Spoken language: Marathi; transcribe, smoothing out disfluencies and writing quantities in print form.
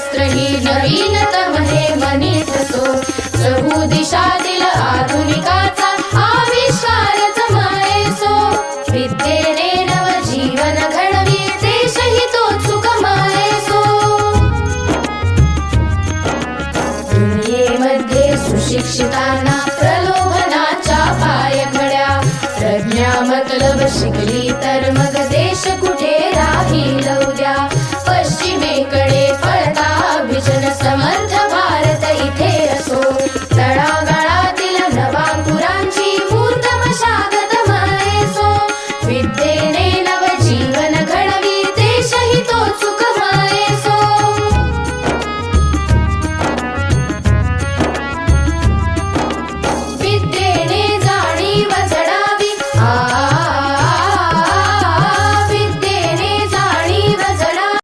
वस्त्र ही नवीनतम हे मनीत सो चहू दिशातील आधुनिकाचा आविष्कारच मायसो विद्येने नव जीवन घडवी देशही तोच सुखमायसो दुनियेमध्ये सुशिक्षितांना प्रलोभनाच्या पायघड्या प्रज्ञा मतलब शिकली तर मग